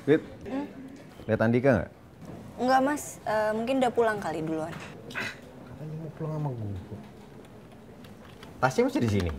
Fit, lihat Andika nggak? Enggak mas, mungkin udah pulang kali duluan. Katanya mau pulang sama gue. Tasnya masih di sini.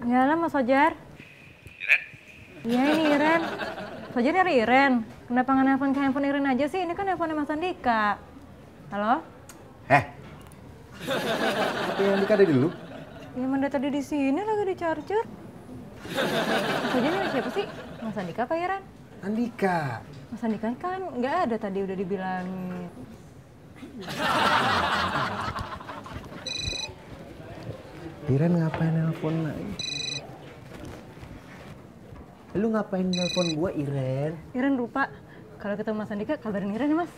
Ya lah Mas Fajar. Iren? Iya ini Iren. Fajar nyari Iren. Kenapa nggak nelfon ke handphone Iren aja sih? Ini kan handphone Mas Andika. Halo? Tapi Andika ada dulu. Ya mana tadi di sini lagi di charger. Mas Fajar nyari siapa sih? Mas Andika apa Iren? Andika. Mas Andika kan nggak ada tadi udah dibilangin. Iren ngapain nelpon lagi? Lu ngapain nelpon gua, Iren? Iren lupa. Kalau ketemu Mas Andika kabarin Iren ya Mas.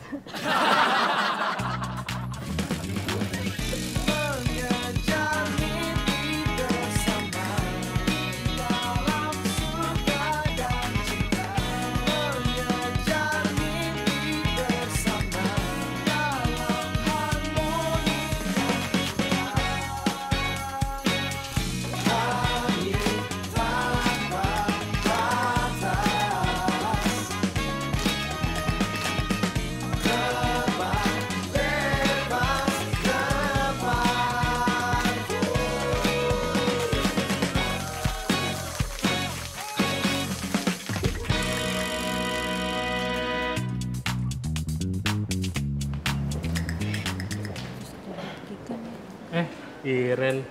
Iren.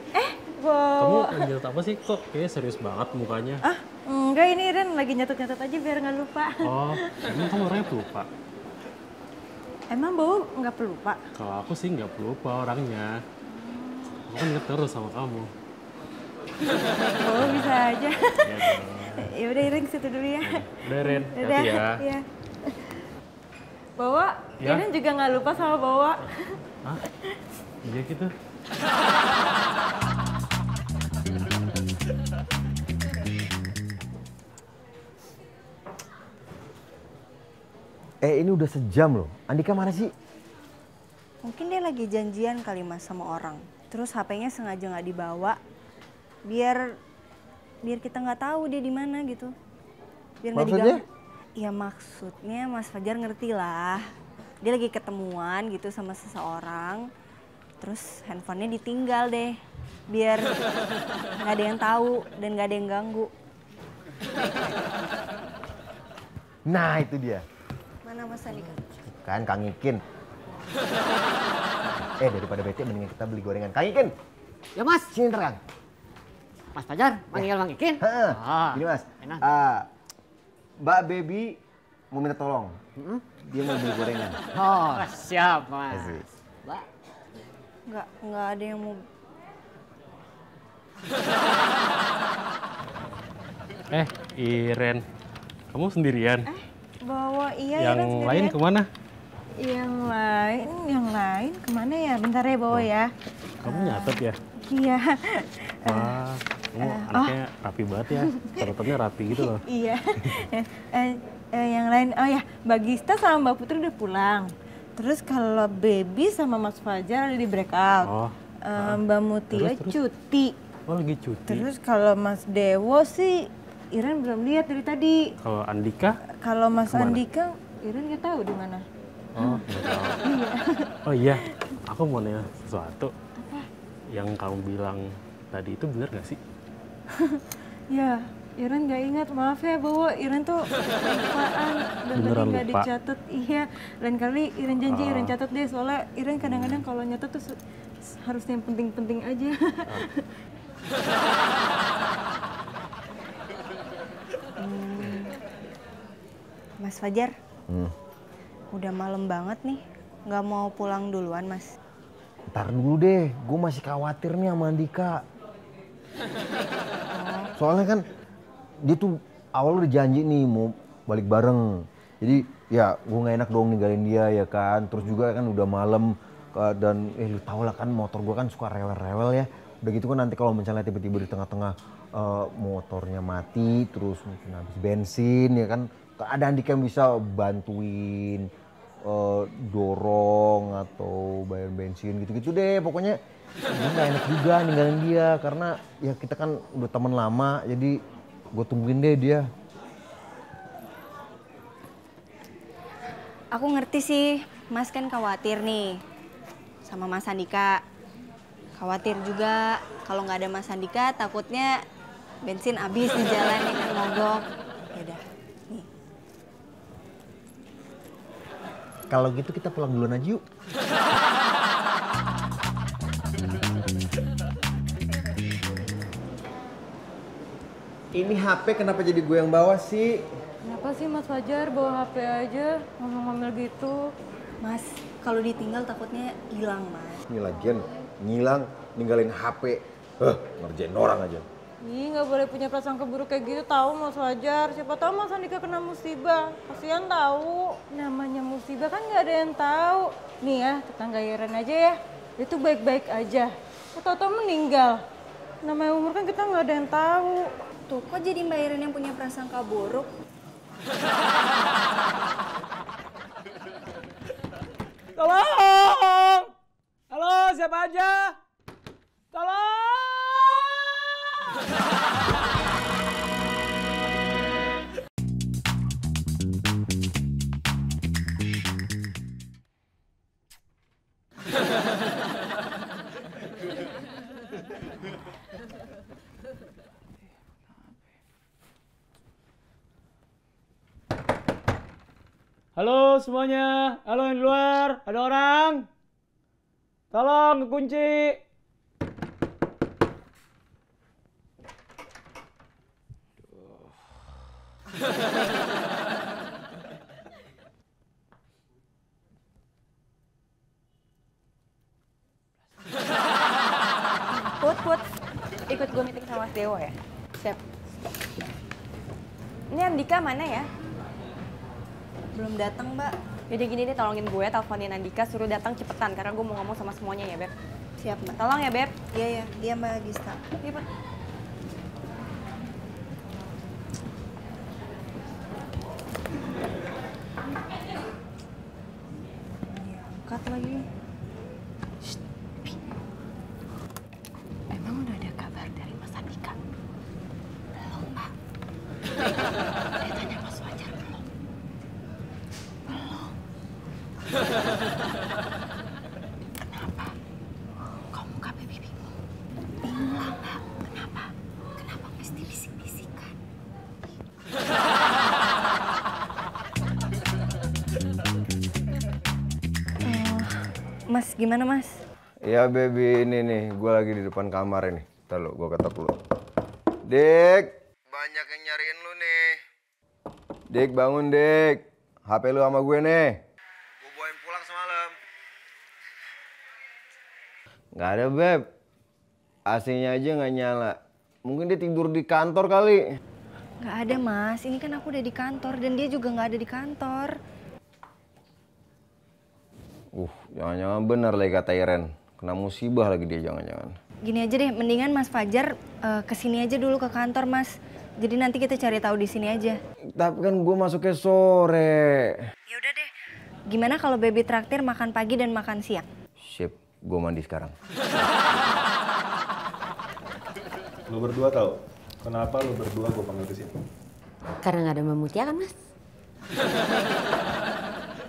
Bo. Kamu lanjut apa sih? Kok kayaknya serius banget mukanya. Ah, enggak ini Iren lagi nyatet-nyatet aja biar nggak lupa. Oh, emang kamu orangnya pelupa? Emang Bo nggak pelupa? Kalau aku sih nggak pelupa orangnya. Aku kan inget terus sama kamu. Bo bisa aja. Iya dong. Ya udah Iren ke situ dulu ya. Udah Ren, Udah. hati ya. Iya. Bawa, Ya? Iren juga nggak lupa sama Bawa. Hah? Iya gitu. Ini udah sejam loh. Andika mana sih? Mungkin dia lagi janjian kali mas sama orang. Terus HP-nya sengaja nggak dibawa, biar kita nggak tahu dia di mana gitu. Biar nggak Maksudnya? diganggu. Ya maksudnya Mas Fajar ngerti lah. Dia lagi ketemuan gitu sama seseorang. Terus handphonenya ditinggal deh. Biar nggak ada yang tahu dan nggak ada yang ganggu. Nah itu dia. Mana Mas Andika? Kan Kang Ikin. Daripada bete mendingan kita beli gorengan. Kang Ikin. Ya Mas, Sini ntar Kang. Mas Fajar manggil Bang Ikin. Heeh. Ah, Gini Mas. enak. Mbak Baby mau minta tolong. Dia mau beli gorengan. Oh, siap Mas. Asik. Mbak, Nggak ada yang mau. Iren. Kamu sendirian? Bawa iya Yang Iren sendirian. lain kemana? Yang lain kemana ya? Bentar ya Bawa ya. Kamu nyatet ya? Iya. Wah, kamu anaknya rapi banget ya. Catatannya rapi gitu loh. Iya. Yang lain, oh ya, Mbak Gista sama Mbak Putri udah pulang. Terus kalau Baby sama Mas Fajar ada di breakout. Oh. Mbak Mutia Terus? cuti. Oh, lagi cuti. Terus kalau Mas Dewo sih Iren belum lihat dari tadi. Kalau Andika? Kalau Mas Kemana? Andika, Iren nggak tahu di mana. Oh, nggak tahu. Oh iya, aku mau nanya sesuatu. Yang kamu bilang tadi itu benar nggak sih? Ya, Iren nggak ingat. Maaf ya bahwa Iren tuh lupaan dan tadi Beneran nggak lupa? dicatat. Iya, lain kali Iren janji Iren catat deh. Soalnya Iren kadang-kadang kalau nyatet tuh harus yang penting-penting aja. Mas Fajar, udah malam banget nih. Nggak mau pulang duluan Mas? Ntar dulu deh, gue masih khawatir nih sama Andika. Soalnya kan dia tuh awal udah janji nih mau balik bareng. Jadi ya gue gak enak dong ninggalin dia ya kan. Terus juga kan udah malam dan lu tau lah kan motor gue kan suka rewel-rewel ya. Udah gitu kan nanti kalau misalnya tiba-tiba di tengah-tengah motornya mati terus mungkin habis bensin ya kan. Ada Andika yang bisa bantuin dorong atau bayar bensin gitu-gitu deh. Pokoknya Gue gak enak juga ninggalin dia karena ya kita kan udah temen lama, jadi gue tungguin deh dia. Aku ngerti sih, Mas kan khawatir nih sama Mas Andika. Khawatir juga kalau nggak ada Mas Andika takutnya bensin habis di jalan ini kan mogok. Yaudah, nih. Kalau gitu kita pulang duluan aja yuk. Ini HP kenapa jadi gue yang bawa sih? Kenapa sih Mas Fajar bawa HP aja, ngomel-ngomel gitu? Mas, kalau ditinggal takutnya hilang, Mas. Ini lagian ngilang ninggalin HP. Ngerjain orang aja. Ih, nggak boleh punya prasangka buruk kayak gitu tahu Mas Fajar. Siapa tahu Mas Andika kena musibah. Kasihan tahu. Namanya musibah kan nggak ada yang tahu. Nih ya, tetangga Iren aja ya. Dia tuh baik-baik aja. Tahu-tahu meninggal. Namanya umur kan kita nggak ada yang tahu. Tuh, kok jadi Mbak Iren yang punya prasangka buruk? Tolong! Halo, siapa aja? Tolong! Halo semuanya, halo yang di luar, ada orang? Tolong kekunci. Put, ikut gue meeting sama Mas Dewo ya? Siap. Ini Andika mana ya? Belum datang, Mbak. Jadi gini deh, tolongin gue, teleponin Andika, suruh datang cepetan karena gue mau ngomong sama semuanya ya, Beb. Siap, Mbak. Tolong ya, Beb. Iya, Mbak Gista. Iya, Pak. Angkat lagi. Emang udah ada kabar dari Mas Andika? Belum, Pak. Saya tanya Mas Fajar belum. Kenapa? Kok muka baby bingung? Bingung lah, Mbak. Kenapa? Kenapa mesti bisik-bisikan? Mas, gimana, Mas? Ya baby, ini nih, gue lagi di depan kamar ini. Ntar lu, gue ketok dulu. Dik, banyak yang nyariin lu nih. Dik, bangun Dik. HP lu sama gue nih. Gue bawain pulang semalam. Nggak ada, Beb. AC-nya aja nggak nyala. Mungkin dia tidur di kantor kali. Nggak ada, Mas. Ini kan aku udah di kantor dan dia juga nggak ada di kantor. Jangan-jangan benar lagi kata Iren. Kena musibah lagi dia, jangan-jangan. Gini aja deh, mendingan Mas Fajar kesini aja dulu ke kantor, Mas. Jadi nanti kita cari tahu di sini aja. Tapi kan gue masuknya sore. Ya udah deh. Gimana kalau baby traktir makan pagi dan makan siang? Sip, gue mandi sekarang. Lo berdua tahu kenapa lo berdua gue panggil ke sini? Karena nggak ada Mbak Mutia kan, Mas?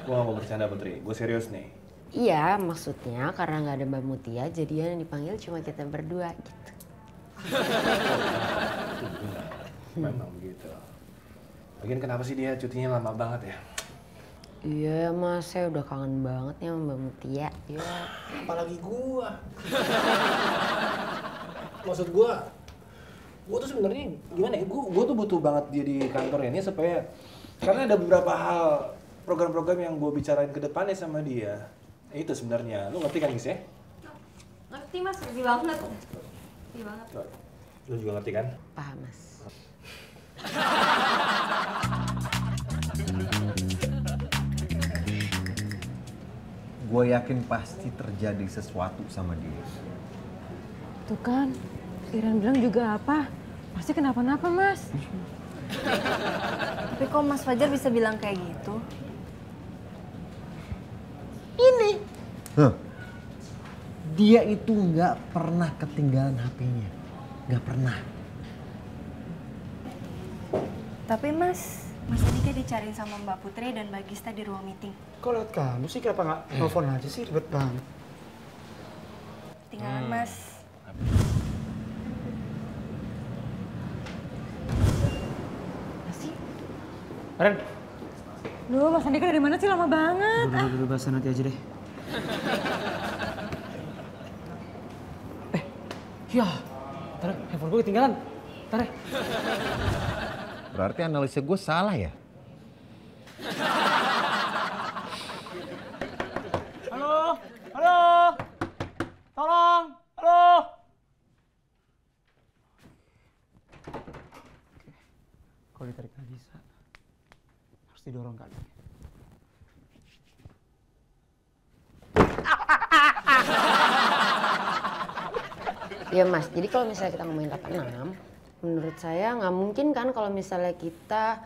Gue gak mau bercanda, Putri. Gue serius nih. Iya, maksudnya karena nggak ada Mbak Mutia, jadinya yang dipanggil cuma kita berdua gitu. Memang begitu. Lagian kenapa sih dia cutinya lama banget ya? Iya, Mas, saya udah kangen banget ya sama Mbak Mutia. Ya. Apalagi gua. Maksud gua tuh sebenarnya gimana ya? Gua tuh butuh banget dia di kantor ini supaya karena ada beberapa hal program-program yang gua bicarain ke depannya sama dia. Itu sebenarnya. Lu ngerti kan, Gis ya? Ngerti, Mas. Ngerti banget. Ngerti banget. Lu juga ngerti kan? Paham, Mas. Gue yakin pasti terjadi sesuatu sama dia. Tuh kan, Iren bilang juga apa? Pasti kenapa-napa, Mas. Tapi kok Mas Fajar bisa bilang kayak gitu? Hah? Dia itu nggak pernah ketinggalan HP-nya. Nggak pernah. Tapi Mas Andika dicariin sama Mbak Putri dan Mbak Gista di ruang meeting. Kok liat kamu sih, kenapa nggak nelfon aja sih, ribet banget. Tinggalan Mas. Ren, Duh, Mas Andika dari mana sih? Lama banget. dulu bahasa nanti aja deh. Ya, ntar handphone gue ketinggalan. Ntar ya. Berarti analisa gue salah ya? Halo, halo, tolong, halo. Kalau ditarik nggak bisa, harus didorong kali. Ya Mas, jadi kalau misalnya kita ngomongin 86, menurut saya nggak mungkin kan kalau misalnya kita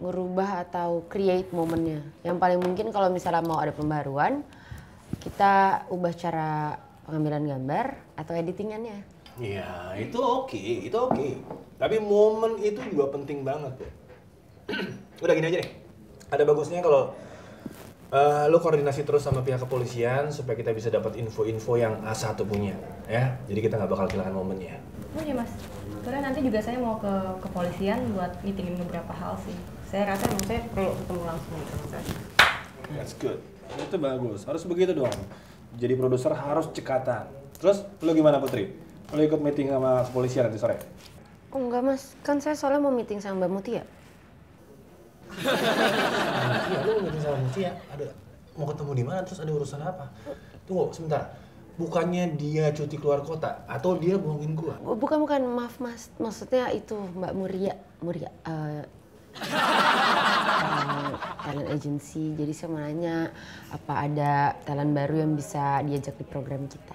ngerubah atau create momennya. Yang paling mungkin kalau misalnya mau ada pembaruan, kita ubah cara pengambilan gambar atau editingannya. Ya, itu oke. Tapi momen itu juga penting banget ya. Udah gini aja deh. Ada bagusnya kalau lo koordinasi terus sama pihak kepolisian supaya kita bisa dapat info-info yang A1 punya, ya. Jadi kita nggak bakal kehilangan momennya. Oh iya Mas, soalnya nanti juga saya mau ke kepolisian buat meetingin beberapa hal sih. Saya rasa emang saya perlu ketemu langsung gitu Mas. That's good. Itu bagus. Harus begitu dong. Jadi produser harus cekatan. Terus lo gimana Putri? Lo ikut meeting sama kepolisian nanti sore? Oh enggak Mas, kan saya soalnya mau meeting sama Mbak Mutia. Iya, lu meeting sama Mutia. Ada mau ketemu di mana? Terus ada urusan apa? Tunggu sebentar. Bukannya dia cuti keluar kota atau dia bohongin gua? Bukan, maaf Mas. Maksudnya itu Mbak Muria, talent agency. Jadi saya mau nanya apa ada talent baru yang bisa diajak di program kita.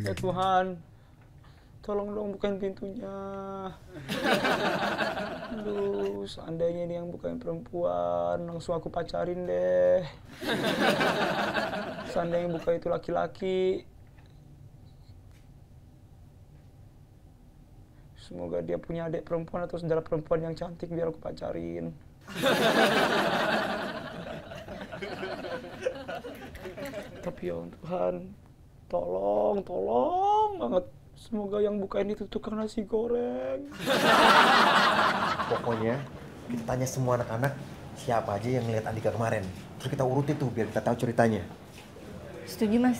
Ya Tuhan, tolong dong bukain pintunya. Aduh, seandainya ini yang bukain perempuan, langsung aku pacarin deh. Seandainya yang buka itu laki-laki, semoga dia punya adik perempuan atau saudara perempuan yang cantik biar aku pacarin. Tapi ya Tuhan, tolong banget. Semoga yang bukain itu tukang nasi goreng. Pokoknya kita tanya semua anak-anak siapa aja yang ngeliat Andika kemarin. Terus kita urutin tuh biar kita tahu ceritanya. Setuju Mas.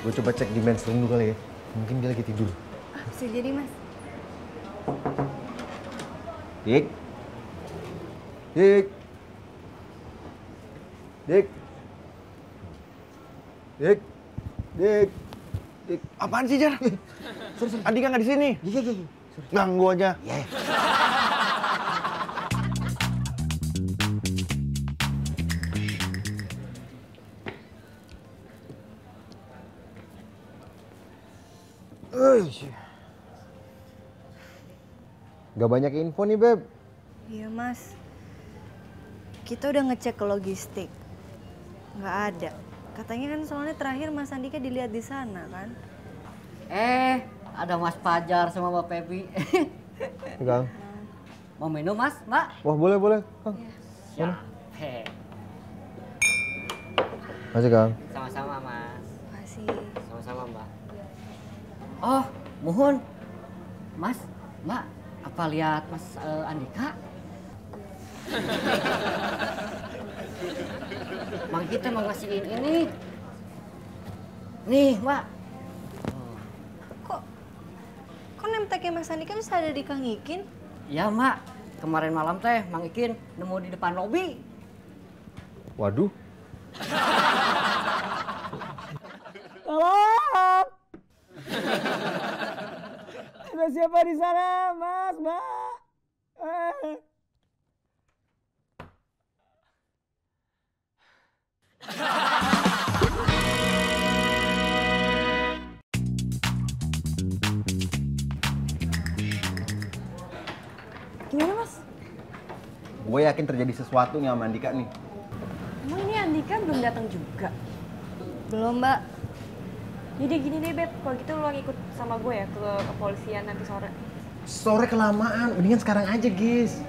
Gue coba cek di men's room dulu kali ya. Mungkin dia lagi tidur. Bisa jadi Mas. Dik. Dik. Dik. Dik. Dik. Dik. Apaan sih, Jar? Andika nggak di sini. Iya. Ganggu aja. Iya. Gak banyak info nih, Beb. Iya Mas. Kita udah ngecek ke logistik. Nggak ada. Katanya kan soalnya terakhir Mas Andika dilihat di sana kan. Ada Mas Fajar sama Mbak Pepi. Kang. Mau minum Mas, Mbak? Wah, boleh, Kang. Ya. Masih, Kang. Sama-sama Mas. Makasih. Sama-sama Mbak. Oh, mohon. Mas, Mbak, apa lihat Mas Andika? Mang kita mau ngasihin ini. Nih, Mbak. Kok name tag-nya Mas Andika bisa ada di Kang Ikin? Ya, Mbak. Kemarin malam teh Mang Ikin nemu di depan lobi. Waduh. Tolong! Ada siapa di sana, Mas, Mbak? Gimana Mas? Gue yakin terjadi sesuatu nih sama Andika nih. Emang ini Andika belum datang juga? Belum, Mbak. Jadi gini deh Beb, kalau gitu lo ikut sama gue ya ke kepolisian nanti sore. Sore kelamaan, mendingan sekarang aja, guys.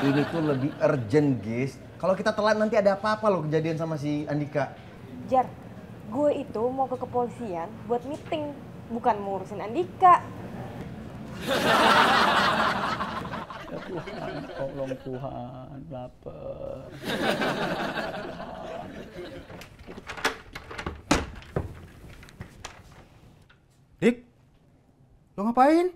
Ini tuh lebih urgent, guys. Kalau kita telat nanti ada apa-apa loh kejadian sama si Andika. Jar, gue itu mau ke kepolisian buat meeting, bukan mau urusin Andika. Ya Tuhan, tolong Tuhan, lapar. Dik, lo ngapain?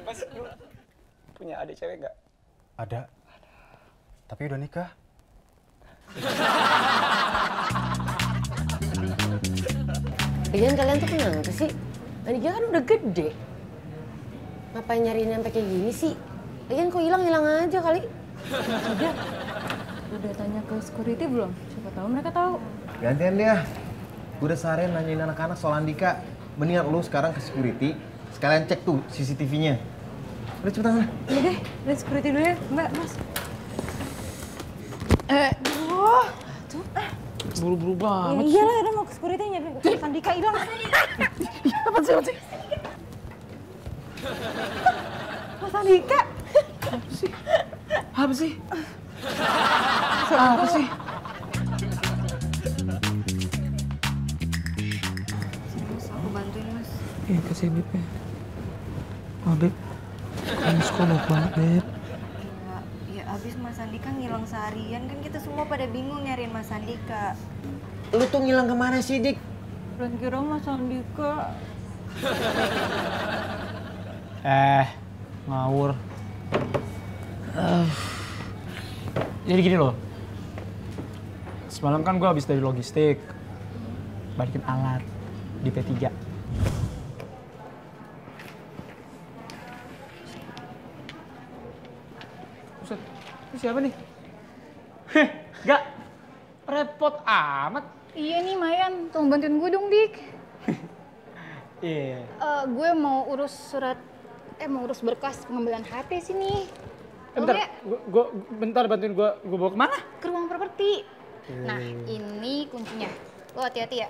Mas, lu punya adik cewek nggak? Ada. Tapi udah nikah. Lagian kalian tuh kenapa sih? Andika kan udah gede. Ngapain nyariin sampai kayak gini sih? Lagian kok hilang aja kali. Udah tanya ke security belum? Siapa tahu mereka tahu. Gantian dia. Gue udah seharian nanyain anak-anak soal Andika. Mendingan lu sekarang ke security, sekalian cek tuh CCTV-nya. Udah cepetan sana. Iya deh, dari security dulu ya, Mbak, Mas. Buru-buru Ya banget. iyalah, udah mau ke security nyari Andika hilang. Apa sih? Mas Andika. Apa sih? Apa sih? Mas, aku bantuin, Mas. Iya, kasih Beb ya. Oh, Beb. Kamu sekolah banget, Beb. Ya abis Mas Andika ngilang seharian, kan kita semua pada bingung nyariin Mas Andika. Lu tuh ngilang kemana sih, Dik? Dan kira Mas Andika. Ngawur. Jadi gini loh. Semalam kan gue habis dari logistik. Balikin alat di P3. Buset, ini siapa nih? Gak, repot amat. Iya nih Mayan, tolong bantuin gue dong Dik. Iya. Gue mau urus berkas pengambilan HP sini. Bentar, bentar bantuin gue bawa kemana? Ke ruang properti. Nah, ini kuncinya. Lo hati-hati ya.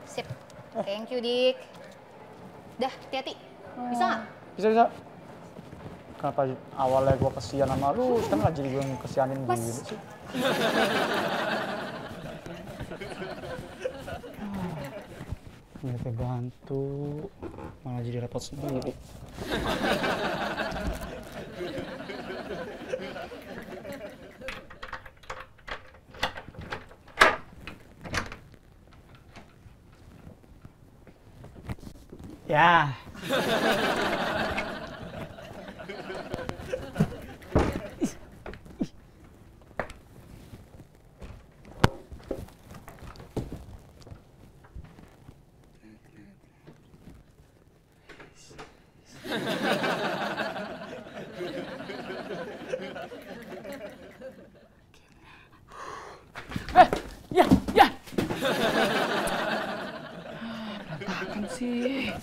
Sip. Thank you, Dik. Dah, hati-hati. Bisa nggak? Bisa. Kenapa awalnya gue kesian sama lu, sekarang nggak jadi gue yang kesianin gini sih? Niatnya bantu, malah jadi repot sendiri. Ya. Ya. Berantakan sih.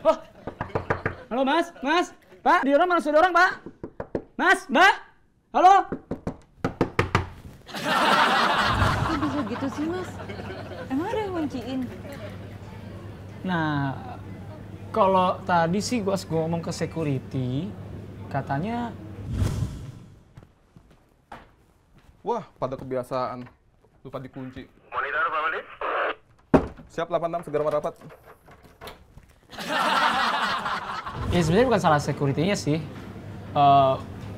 Oh. Halo Mas, Pak, di orang masih ada orang Pak. Mas, Mbak, halo. Kok bisa gitu sih Mas? Emang ada yang ngunciin? Nah, kalau tadi sih gue ngomong ke security, katanya... Wah, pada kebiasaan. Lupa dikunci. Monitor Pak Mandi? Siap 86, segera merapat. Ya sebenarnya bukan salah security-nya sih.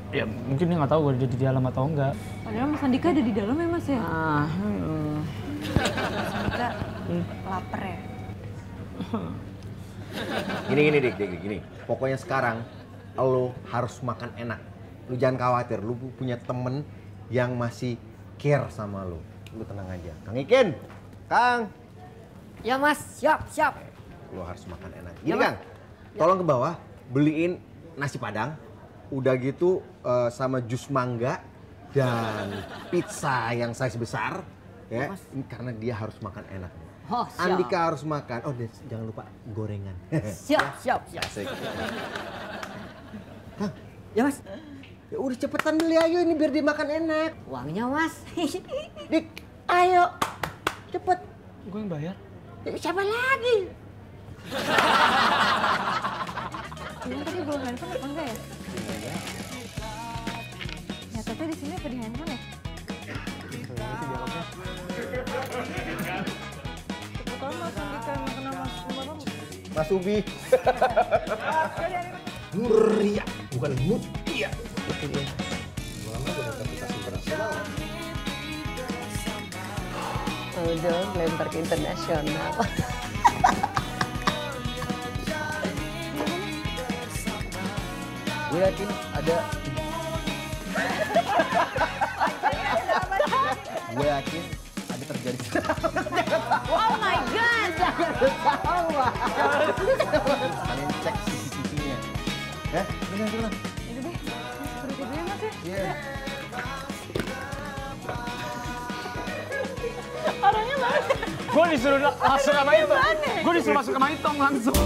Ya mungkin dia nggak tahu gue ada di dalam atau enggak. Padahal Mas Andika ada di dalam ya Mas ya? Semoga lapar ya. Gini dik, gini. Pokoknya sekarang lo harus makan enak. Lu jangan khawatir, lu punya temen yang masih care sama lu. Lu tenang aja. Kang Ikin, Kang. Ya Mas, siap. Lu harus makan enak. Gini Kang, tolong ke bawah beliin nasi padang. Udah gitu sama jus mangga dan pizza yang size besar. Ya, ini karena dia harus makan enak. Oh, siap. Andika harus makan. Oh, jangan lupa gorengan. Siap. Asik. Kang, Ya Mas. ya udah cepetan beli ayo ini biar dia makan enak. Uangnya Mas. Dik, ayo. Cepet. Gue yang bayar. Ya, siapa lagi? Ini tadi bawa handphone apa enggak ya? Nyatetnya di sini apa di handphone ya? Kebetulan Mas Andika yang kena Mas Umar. Mas Ubi. Muria, bukan Mutia. Udah lempar ke internasional. Gue yakin ada. Gue yakin ada terjadi. Oh my god. Kalian cek CCTV-nya. Ya, benar. Itu deh, Mas pergi dulu ya Mas ya. Iya. Orangnya mana? Gue disuruh masuk sama itu. Gue disuruh masuk sama itu langsung.